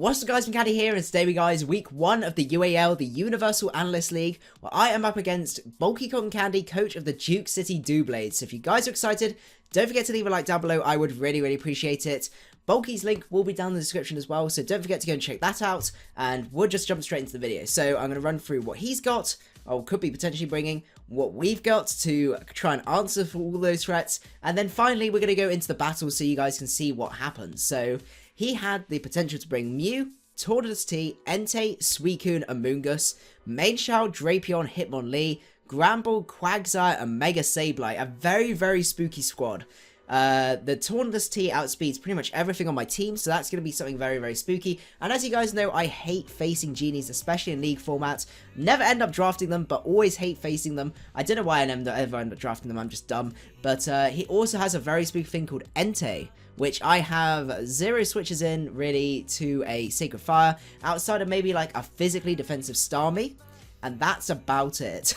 What's up guys, macadii here, and today we guys, week 1 of the UAL, the Universal Analyst League, where I am up against BulkyCottonCandy, coach of the Duke City Doublades. So if you guys are excited, don't forget to leave a like down below, I would really appreciate it. Bulky's link will be down in the description as well, so don't forget to go and check that out, and we'll just jump straight into the video. So I'm going to run through what he's got, or could be potentially bringing, what we've got to try and answer for all those threats, and then finally we're going to go into the battle so you guys can see what happens. So he had the potential to bring Mew, Tornadus-T, Entei, Suicune, Amoonguss, Mienshao, Drapion, Hitmonlee, Granbull, Quagsire, and M.Sableye. A very spooky squad. The Tornadus-T outspeeds pretty much everything on my team, so that's going to be something very spooky. And as you guys know, I hate facing genies, especially in league formats. Never end up drafting them, but always hate facing them. I don't know why I ever end up drafting them, I'm just dumb. But he also has a very spooky thing called Entei, which I have 0 switches in, really, to a Sacred Fire, outside of maybe like a physically defensive Starmie, and that's about it.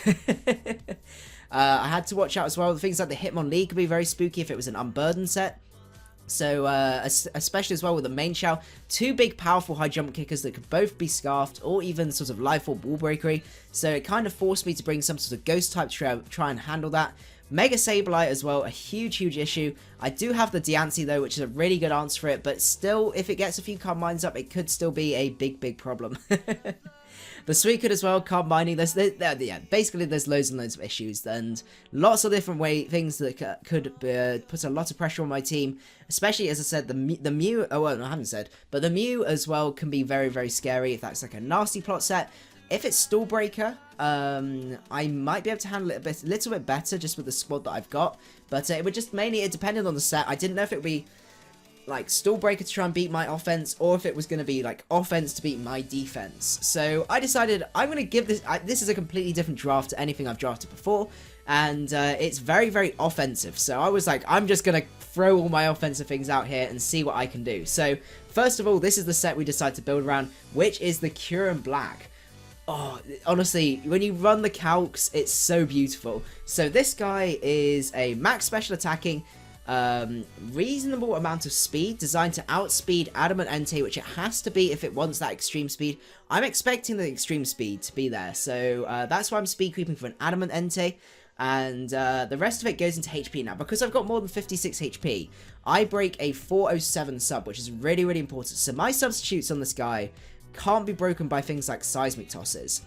I had to watch out as well, things like the Hitmonlee could be very spooky if it was an Unburdened set. So, especially as well with the Mienshao, 2 big powerful high jump kickers that could both be scarfed or even sort of life orb wall breakery. So it kind of forced me to bring some sort of ghost type to try and handle that. M.Sableye as well, a huge issue. I do have the Diancie though, which is a really good answer for it, but still, if it gets a few card mines up, it could still be a big problem. The Suicune as well, card mining, yeah, basically there's loads and loads of issues, and lots of different things that could put a lot of pressure on my team, especially, as I said, the Mew, oh well, I haven't said, but the Mew as well can be very scary if that's like a nasty plot set. If it's Stall Breaker, I might be able to handle it a little bit better just with the squad that I've got, but it would just mainly, it depended on the set. I didn't know if it would be like Stall Breaker to try and beat my offense, or if it was going to be like offense to beat my defense. So I decided I'm going to give this, this is a completely different draft to anything I've drafted before, and it's very offensive. So I was like, I'm just going to throw all my offensive things out here and see what I can do. So first of all, this is the set we decided to build around, which is the KYUREM Black. Oh, honestly, when you run the calcs, it's so beautiful. So this guy is a max special attacking, reasonable amount of speed, designed to outspeed Adamant Entei, which it has to be if it wants that extreme speed. I'm expecting the extreme speed to be there, so that's why I'm speed creeping for an Adamant Entei, and the rest of it goes into HP now. Because I've got more than 56 HP, I break a 407 sub, which is really important. So my substitutes on this guy can't be broken by things like Seismic Tosses,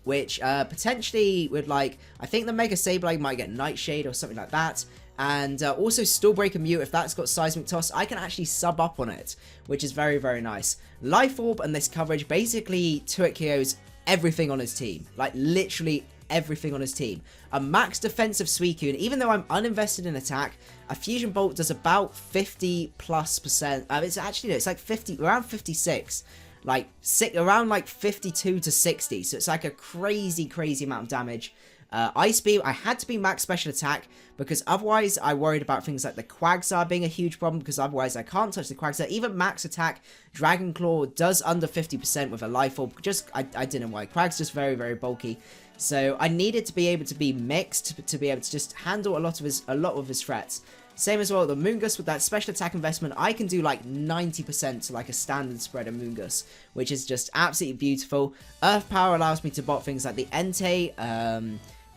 which potentially would, like, I think the M.Sableye might get Nightshade or something like that. And also Stall Breaker Mew, if that's got Seismic Toss, I can actually sub up on it, which is very nice. Life Orb and this coverage basically 2-hit KOs everything on his team. Like, literally everything on his team. A max defensive Suicune, even though I'm uninvested in attack, a Fusion Bolt does about 50+%. It's actually, no, it's like 50, around 56. Like, around like 52 to 60. So it's like a crazy amount of damage. Ice Beam, I had to be max special attack, because otherwise I worried about things like the Quagsire being a huge problem, because otherwise I can't touch the Quagsire. Even max attack, Dragon Claw does under 50% with a Life Orb. I don't know why. Quag's just very bulky. So I needed to be able to be mixed to be able to just handle a lot of his threats. Same as well, the Amoonguss with that special attack investment, I can do like 90% to like a standard spread Amoonguss, which is just absolutely beautiful. Earth Power allows me to bot things like the Entei,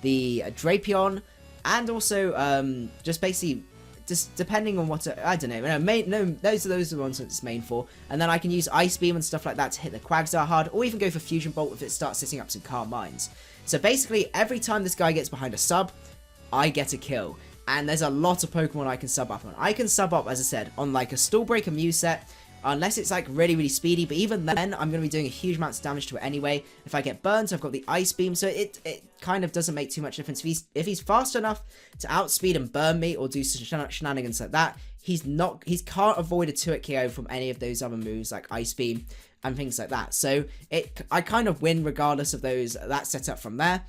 the Drapion, and also just basically, just depending on what, I don't know, those are the ones that it's main for. And then I can use Ice Beam and stuff like that to hit the Quagsire hard, or even go for Fusion Bolt if it starts setting up some Calm Mines. So basically, every time this guy gets behind a sub, I get a kill. And there's a lot of Pokemon I can sub up on. I can sub up, as I said, on like a Stall Breaker Mew set, unless it's like really speedy, but even then I'm going to be doing a huge amount of damage to it anyway. If I get burnt, I've got the Ice Beam, so it kind of doesn't make too much difference. If he's fast enough to outspeed and burn me, or do shenanigans like that, he can't avoid a 2-hit KO from any of those other moves like Ice Beam and things like that. So I kind of win regardless of that setup from there.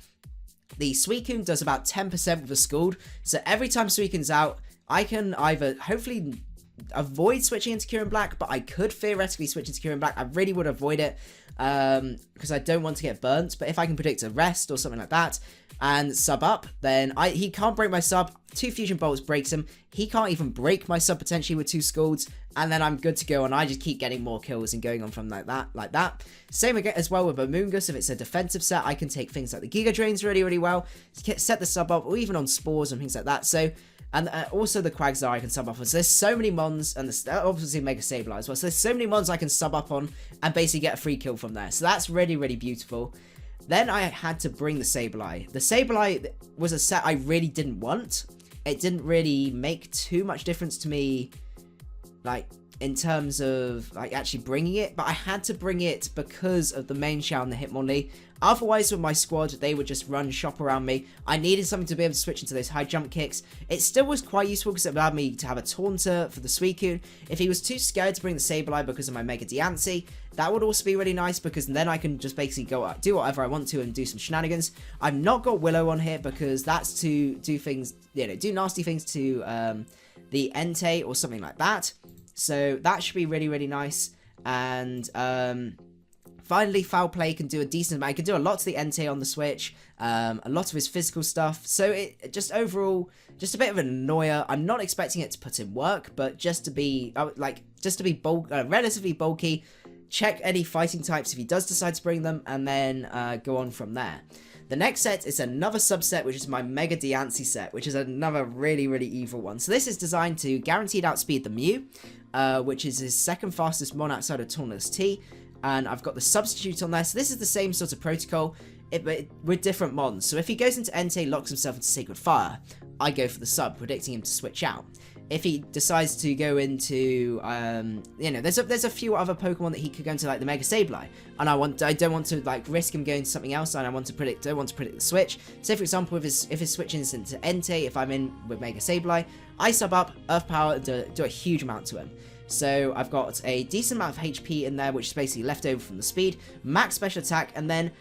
The Suicune does about 10% with a Scald, so every time Suicune's out, I can either hopefully avoid switching into KYUREM Black, but I could theoretically switch into KYUREM Black. I really would avoid it, because I don't want to get burnt, but if I can predict a rest or something like that, and sub up, then he can't break my sub. 2 Fusion Bolts breaks him. He can't even break my sub potentially with 2 Scalds, and then I'm good to go, and I just keep getting more kills and going on from like that. Same again as well with Amoonguss. If it's a defensive set, I can take things like the Giga Drains really well, set the sub up, or even on Spores and things like that. So, and also the Quagsire I can sub up on. So there's so many mons, and obviously Mega-Sableye as well. So there's so many mons I can sub up on and basically get a free kill from there. So that's really beautiful. Then I had to bring the Sableye. The Sableye was a set I really didn't want. It didn't really make too much difference to me, like, in terms of, like, actually bringing it. But I had to bring it because of the Mienshao and the Hitmonlee. Otherwise, with my squad, they would just run shop around me. I needed something to be able to switch into those high jump kicks. It still was quite useful because it allowed me to have a taunter for the Suicune. If he was too scared to bring the Sableye because of my macadii, that would also be really nice, because then I can just basically go out, do whatever I want to and do some shenanigans. I've not got Willow on here because that's to do things, you know, do nasty things to the Entei or something like that. So that should be really nice. And finally, Foul Play can do a decent amount. I can do a lot to the Entei on the Switch, a lot of his physical stuff. So it just overall, just a bit of an annoyer. I'm not expecting it to put in work, but just to be relatively bulky. Check any fighting types if he does decide to bring them, and then go on from there. The next set is another subset, which is my Mega set, which is another really evil one. So this is designed to guaranteed outspeed the Mew, which is his second fastest mon outside of Tornadus-T, and I've got the substitute on there. So this is the same sort of protocol, but with different mons. So if he goes into Entei, locks himself into Sacred Fire, I go for the sub, predicting him to switch out. If he decides to go into, you know, there's a few other Pokemon that he could go into, like the Mega-Sableye, and I don't want to like risk him going to something else, and I don't want to predict the switch. So for example, if his switch is into Entei, if I'm in with Mega-Sableye, I sub up Earth Power and do a huge amount to him. So I've got a decent amount of HP in there, which is basically left over from the speed, max special attack, and then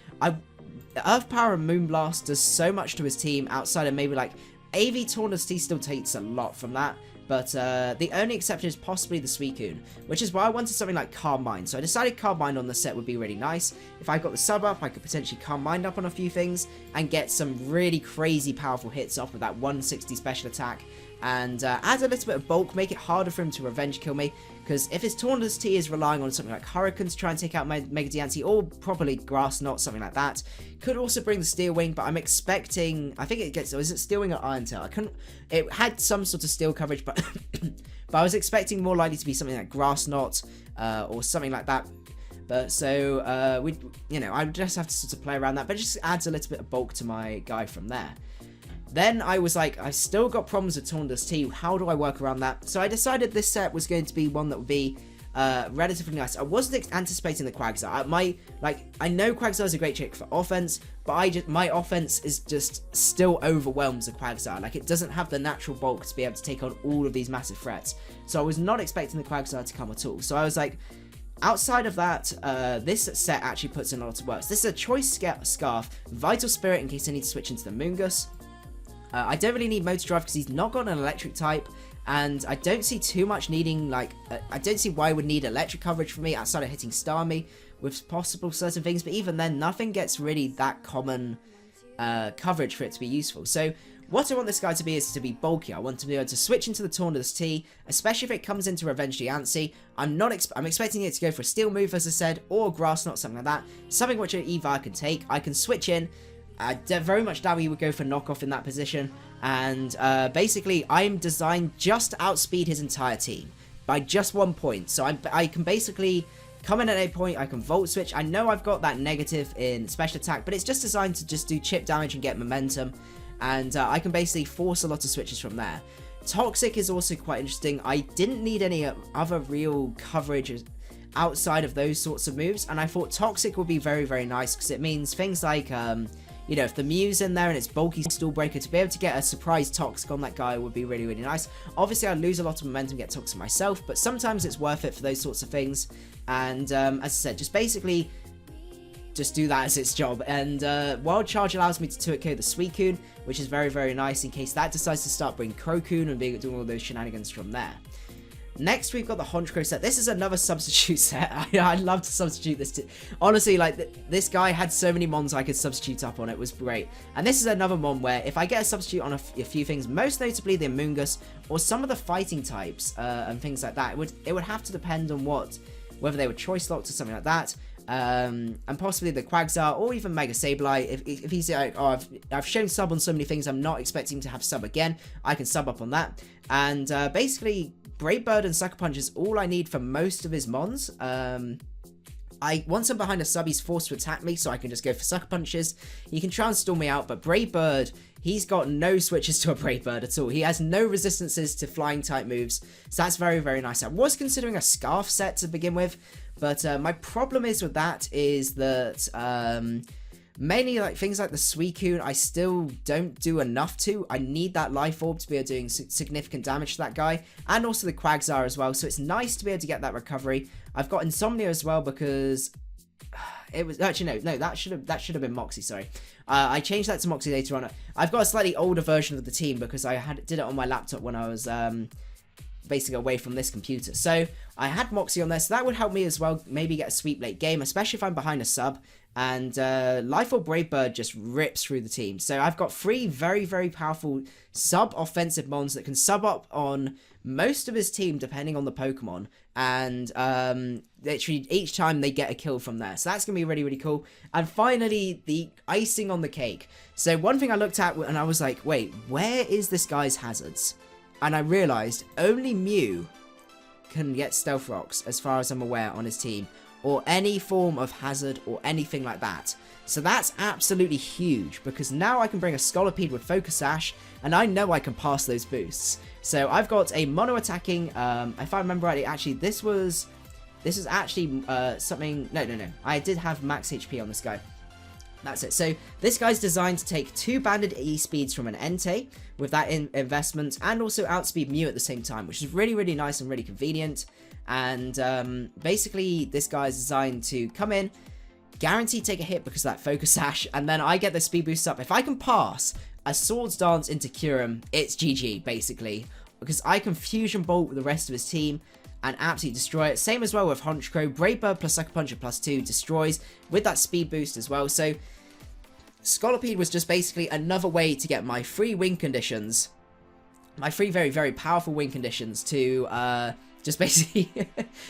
Earth Power and Moonblast does so much to his team outside of maybe like AV Tornadus-T still takes a lot from that. But the only exception is possibly the Suicune, which is why I wanted something like Calm Mind. So I decided Calm Mind on the set would be really nice. If I got the sub up, I could potentially Calm Mind up on a few things and get some really crazy powerful hits off with that 160 special attack. And add a little bit of bulk, make it harder for him to revenge kill me. Because if his Tornadus-T is relying on something like Hurricane to try and take out my Mega-Diancie, or probably Grass Knot, something like that, could also bring the Steel Wing, but I'm expecting, I think it gets, is it Steel Wing or Iron Tail? It had some sort of steel coverage, but but I was expecting more likely to be something like Grass Knot, or something like that. But so, I just have to sort of play around that, but it just adds a little bit of bulk to my guy from there. Then I was like, I've still got problems with Tornadus-T, how do I work around that? So I decided this set was going to be one that would be relatively nice. I wasn't anticipating the Quagsire. I know Quagsire is a great trick for offense, but my offense is just still overwhelms the Quagsire. Like, it doesn't have the natural bulk to be able to take on all of these massive threats. So I was not expecting the Quagsire to come at all. So I was like, outside of that, this set actually puts in a lot of work. This is a Choice Scarf, Vital Spirit in case I need to switch into the Amoonguss. I don't really need Motor Drive because he's not got an electric type, and I don't see too much needing, like, I don't see why I would need electric coverage for me outside of hitting Starmie with possible certain things, but even then, nothing gets really that common coverage for it to be useful. So what I want this guy to be is to be bulky. I want to be able to switch into the Tornadus-T, especially if it comes into Revenge Diancie. I'm expecting it to go for a Steel move, as I said, or Grass Knot, something like that. Something which an Eva can take. I can switch in. I very much doubt he would go for knockoff in that position, and basically I'm designed just to outspeed his entire team by just 1 point. So I can basically come in at a point, I can Volt Switch. I know I've got that negative in special attack, but it's just designed to just do chip damage and get momentum, and I can basically force a lot of switches from there. Toxic is also quite interesting. I didn't need any other real coverage outside of those sorts of moves, and I thought Toxic would be very nice because it means things like if the Mew's in there and it's bulky Stall Breaker, to be able to get a surprise Toxic on that guy would be really nice. Obviously, I'd lose a lot of momentum, get Toxic myself, but sometimes it's worth it for those sorts of things. And as I said, just basically just do that as its job. And Wild Charge allows me to 2-hit the Suicune, which is very nice in case that decides to start bringing Crocoon and doing all those shenanigans from there. Next, we've got the Honchkrow set. This is another substitute set. I'd love to substitute this. Honestly, like, this guy had so many mons I could substitute up on. It was great. And this is another mon where if I get a substitute on a few things, most notably the Amoonguss or some of the fighting types and things like that, it would have to depend on whether they were choice locked or something like that. And possibly the Quagsire or even M.Sableye. If he's like, oh, I've shown sub on so many things, I'm not expecting to have sub again, I can sub up on that. And basically, Brave Bird and Sucker Punch is all I need for most of his mons. Once I'm behind a sub, he's forced to attack me, so I can just go for Sucker Punches. He can try and stall me out, but Brave Bird, he's got no switches to a Brave Bird at all. He has no resistances to flying type moves, so that's very, very nice. I was considering a Scarf set to begin with, but my problem is with that is that mainly like things like the Suicune, I still don't do enough to. I need that Life Orb to be able to do significant damage to that guy, and also the Quagsire as well, so it's nice to be able to get that recovery. I've got Insomnia as well because it was actually no that should have been Moxie, sorry. I changed that to Moxie later on. I've got a slightly older version of the team because I did it on my laptop when I was basically away from this computer. So I had Moxie on there, so that would help me as well, maybe get a sweep late game, especially if I'm behind a sub. And Life Orb Brave Bird just rips through the team. So I've got 3 very, very powerful sub-offensive mons that can sub up on most of his team depending on the Pokemon. And literally each time they get a kill from there. So that's going to be really, really cool. And finally, the icing on the cake. So one thing I looked at and I was like, wait, where is this guy's hazards? And I realized only Mew can get Stealth Rocks, as far as I'm aware, on his team, or any form of hazard or anything like that. So that's absolutely huge, because now I can bring a Scolipede with Focus Sash, and I know I can pass those boosts. So I've got a mono attacking, if I remember rightly, actually this was actually something, no, I did have max HP on this guy. That's it. So this guy's designed to take 2 banded E-speeds from an Entei with that investment, and also outspeed Mew at the same time, which is really, really nice and really convenient. And basically this guy's designed to come in, guaranteed take a hit because of that Focus Sash, and then I get the speed boost up. If I can pass a Swords Dance into KYUREM, it's GG basically, because I can Fusion Bolt with the rest of his team and absolutely destroy it. Same as well with Honchkrow. Brave Bird plus Sucker Punch plus 2 destroys with that speed boost as well. So Scolipede was just basically another way to get my 3 win conditions, my 3 very, very powerful win conditions to just basically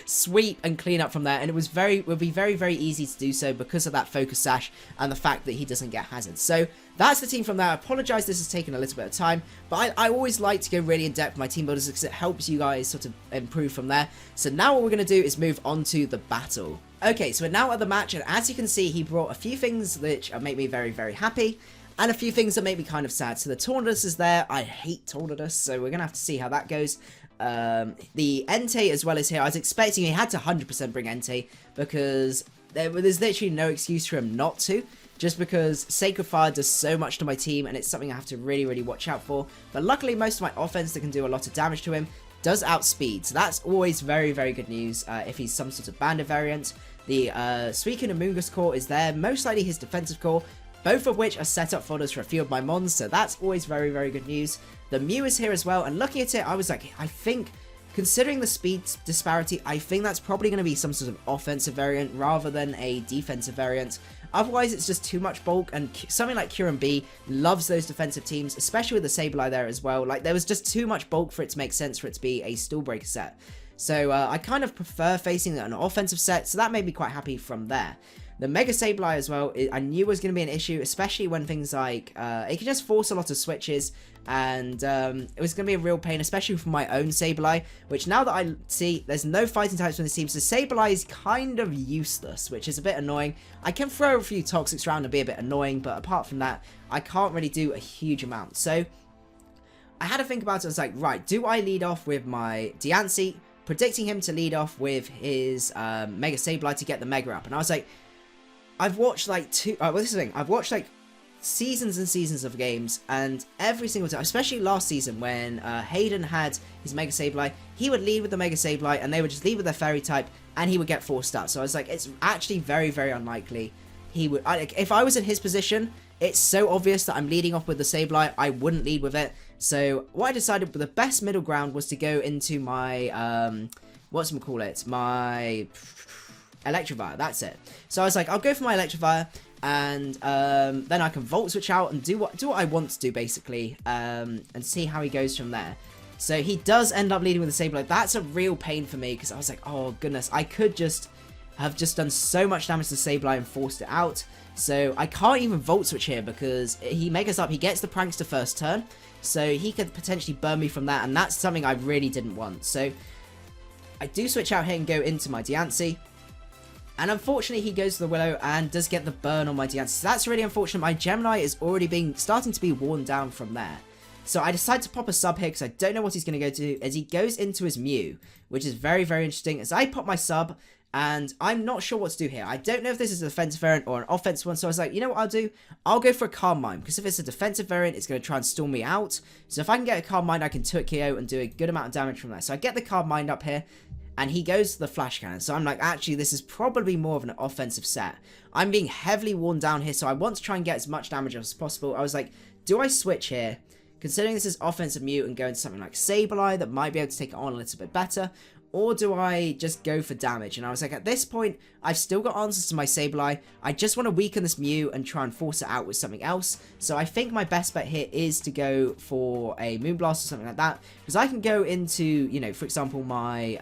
sweep and clean up from there. And it would be very, very easy to do so because of that Focus Sash and the fact that he doesn't get hazards. So that's the team from there. I apologize this has taken a little bit of time, but I always like to go really in depth with my team builders because it helps you guys sort of improve from there. So now what we're going to do is move on to the battle. Okay, so we're now at the match, and as you can see, he brought a few things which make me very, very happy, and a few things that make me kind of sad. So the Tornadus is there. I hate Tornadus, so we're going to have to see how that goes. The Entei as well is here. I was expecting he had to 100% bring Entei because there's literally no excuse for him not to, just because Sacred Fire does so much to my team and it's something I have to really, really watch out for. But luckily most of my offense that can do a lot of damage to him does outspeed, so that's always very, very good news if he's some sort of banded variant. The Suicune and Amoonguss core is there, most likely his defensive core, both of which are set up folders for a few of my mons, so that's always very, very good news. The Mew is here as well, and looking at it, I was like, I think, considering the speed disparity, I think that's probably going to be some sort of offensive variant rather than a defensive variant. Otherwise, it's just too much bulk, and something like KYUREM B loves those defensive teams, especially with the Sableye there as well. Like, there was just too much bulk for it to make sense for it to be a stall breaker set. So, I kind of prefer facing an offensive set, so that made me quite happy from there. The M.Sableye as well, I knew was going to be an issue, especially when things like, it can just force a lot of switches, and it was going to be a real pain, especially for my own Sableye, which now that I see, there's no fighting types on this team, so Sableye is kind of useless, which is a bit annoying. I can throw a few Toxics around and be a bit annoying, but apart from that, I can't really do a huge amount. So, I had to think about it. I was like, right, do I lead off with my Diancie, predicting him to lead off with his M.Sableye to get the Mega up, and I was like, I've watched like I've watched like seasons and seasons of games, and every single time, especially last season when Hayden had his M.Sableye, he would lead with the M.Sableye and they would just lead with their fairy type and he would get forced out. So I was like, it's actually very, very unlikely he would, if I was in his position, it's so obvious that I'm leading off with the Sableye, I wouldn't lead with it. So what I decided the best middle ground was to go into my, my Electivire, that's it. So I was like, I'll go for my Electivire, and then I can Volt Switch out and do what I want to do, basically, and see how he goes from there. So he does end up leading with the Sableye. That's a real pain for me, because I was like, oh goodness, I could just have done so much damage to the Sableye and forced it out. So I can't even Volt Switch here, because he Megas up, he gets the Prankster first turn, so he could potentially burn me from that, and that's something I really didn't want. So I do switch out here and go into my Diancie. And unfortunately, he goes to the Willow and does get the burn on my Diancie. So that's really unfortunate. My Gemini is already starting to be worn down from there. So I decide to pop a sub here because I don't know what he's going to go to, as he goes into his Mew, which is very, very interesting. As I pop my sub, and I'm not sure what to do here. I don't know if this is a defensive variant or an offensive one, so I was like, you know what I'll do? I'll go for a Calm Mind, because if it's a defensive variant, it's going to try and storm me out. So if I can get a Calm Mind, I can 2-hit KO and do a good amount of damage from there. So I get the Calm Mind up here, and he goes to the Flash Cannon. So I'm like, actually, this is probably more of an offensive set. I'm being heavily worn down here, so I want to try and get as much damage as possible. I was like, do I switch here? Considering this is offensive Mew and go into something like Sableye that might be able to take it on a little bit better, or do I just go for damage? And I was like, at this point, I've still got answers to my Sableye. I just want to weaken this Mew and try and force it out with something else. So I think my best bet here is to go for a Moonblast or something like that, because I can go into, you know, for example, my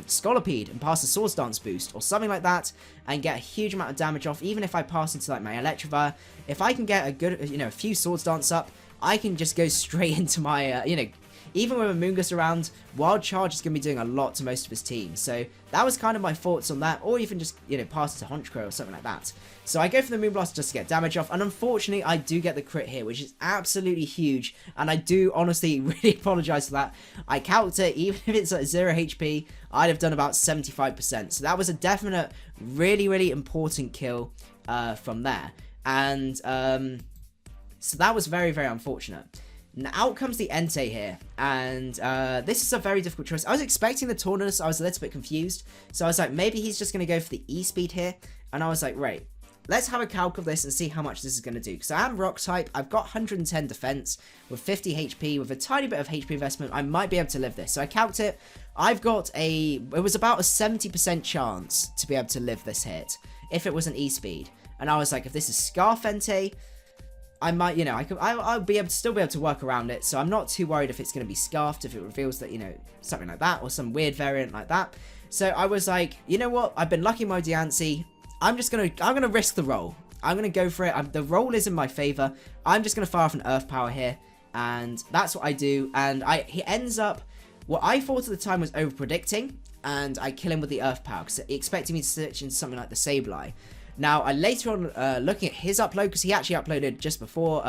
Scolipede and pass a Swords Dance boost or something like that and get a huge amount of damage off, even if I pass into like my Electivire. If I can get a good, you know, a few Swords Dance up, I can just go straight into my, you know, even with Amoonguss around, Wild Charge is going to be doing a lot to most of his team. So that was kind of my thoughts on that, or even just, you know, pass it to Honchkrow or something like that. So I go for the Moonblast just to get damage off, and unfortunately I do get the crit here, which is absolutely huge, and I do honestly really apologise for that. I calced it, even if it's at 0 HP, I'd have done about 75%. So that was a definite, really, really important kill from there. And so that was very, very unfortunate. Now out comes the Entei here, and this is a very difficult choice. I was expecting the Tornadus, I was a little bit confused, so I was like, maybe he's just going to go for the E-Speed here, and I was like, right, let's have a calc of this and see how much this is going to do, because I am Rock type, I've got 110 defense, with 50 HP, with a tiny bit of HP investment, I might be able to live this. So I calced it, it was about a 70% chance to be able to live this hit, if it was an E-Speed, and I was like, if this is Scarf Entei, I might, you know, I'll be able to still be able to work around it, so I'm not too worried if it's going to be Scarfed, if it reveals that, you know, something like that, or some weird variant like that. So I was like, you know what, I've been lucky my Diancie, I'm gonna risk the roll. I'm gonna go for it. The roll is in my favor. I'm just gonna fire off an Earth Power here, and that's what I do. And he ends up, what I thought at the time was over predicting, and I kill him with the Earth Power because he expected me to switch into something like the Sableye. Now, I later on, looking at his upload, because he actually uploaded just before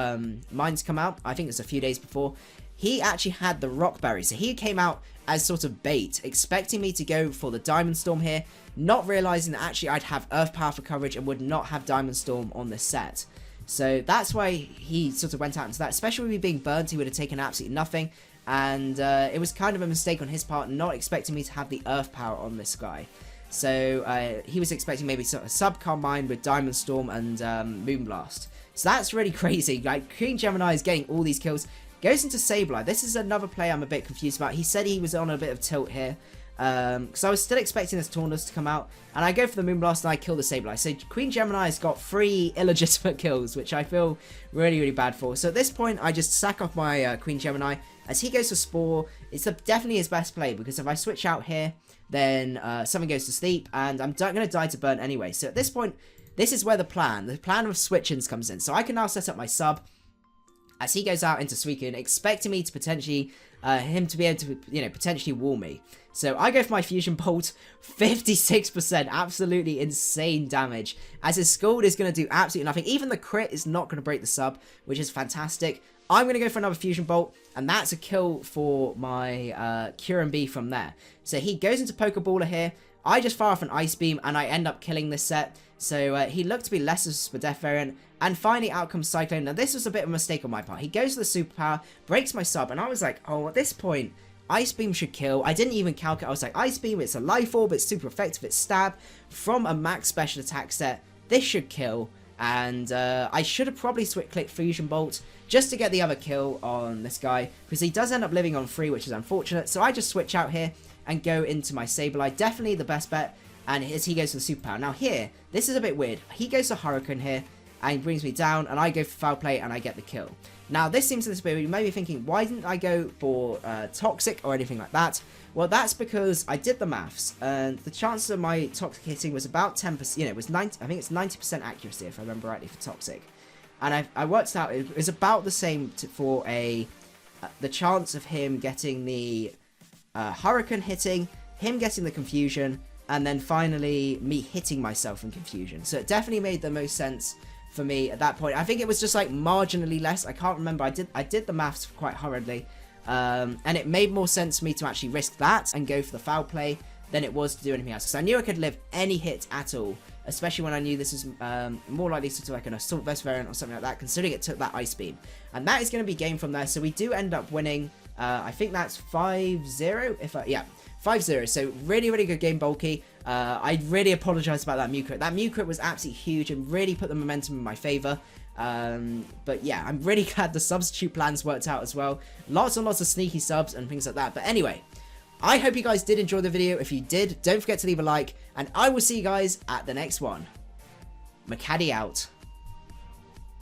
mine's come out, I think it's a few days before, he actually had the Rock Berry, so he came out as sort of bait, expecting me to go for the Diamond Storm here, not realising that actually I'd have Earth Power for coverage and would not have Diamond Storm on this set. So that's why he sort of went out into that, especially with me being burnt, he would have taken absolutely nothing, and it was kind of a mistake on his part, not expecting me to have the Earth Power on this guy. So he was expecting maybe sort of sub combined with Diamond Storm and Moonblast. So that's really crazy. Like, Green Gemini is getting all these kills. Goes into Sableye. This is another play I'm a bit confused about. He said he was on a bit of tilt here. Because I was still expecting this Tornadus to come out. And I go for the Moonblast and I kill the Sableye. So Queen Gemini has got 3 illegitimate kills, which I feel really, really bad for. So at this point, I just sack off my Queen Gemini. As he goes for Spore, it's definitely his best play. Because if I switch out here, then something goes to sleep, and I'm going to die to burn anyway. So at this point, this is where the plan of switch-ins comes in. So I can now set up my sub, as he goes out into Suicune, expecting me to potentially, him to be able to, you know, potentially wall me. So I go for my Fusion Bolt, 56%, absolutely insane damage, as his Scald is going to do absolutely nothing. Even the crit is not going to break the sub, which is fantastic. I'm going to go for another Fusion Bolt, and that's a kill for my KYUREM from there. So he goes into Pokeballer here. I just fire off an Ice Beam, and I end up killing this set. So he looked to be less of a Death variant, and finally out comes Cyclone. Now this was a bit of a mistake on my part. He goes to the Superpower, breaks my sub, and I was like, oh, at this point, Ice Beam should kill. I didn't even calculate. I was like, Ice Beam, it's a Life Orb, it's super effective, it's Stab. From a max special attack set, this should kill. And I should have probably clicked Fusion Bolt just to get the other kill on this guy, because he does end up living on 3, which is unfortunate. So I just switch out here and go into my Sableye. Definitely the best bet. And as he goes for the superpower. Now here, this is a bit weird. He goes to Hurricane here and he brings me down, and I go for foul play and I get the kill. Now this seems a little bit weird. You may be thinking, why didn't I go for Toxic or anything like that? Well, that's because I did the maths, and the chances of my Toxic hitting was about 10%. You know, it was 90. I think it's 90% accuracy if I remember rightly for Toxic. And I worked out it was about the same for the chance of him getting the Hurricane hitting, him getting the Confusion, and then finally me hitting myself in Confusion. So it definitely made the most sense for me at that point. I think it was just like marginally less. I can't remember. I did the maths quite hurriedly. And it made more sense for me to actually risk that and go for the foul play than it was to do anything else. Because I knew I could live any hit at all. Especially when I knew this was more likely to do like an Assault Vest variant or something like that, considering it took that Ice Beam. And that is going to be game from there. So we do end up winning. I think that's 5-0. Yeah, 5-0. So really, really good game, Bulky. I really apologize about that Mew crit. That Mew crit was absolutely huge and really put the momentum in my favor. But yeah, I'm really glad the substitute plans worked out as well. Lots and lots of sneaky subs and things like that. But anyway, I hope you guys did enjoy the video. If you did, don't forget to leave a like, and I will see you guys at the next one. Macadii out.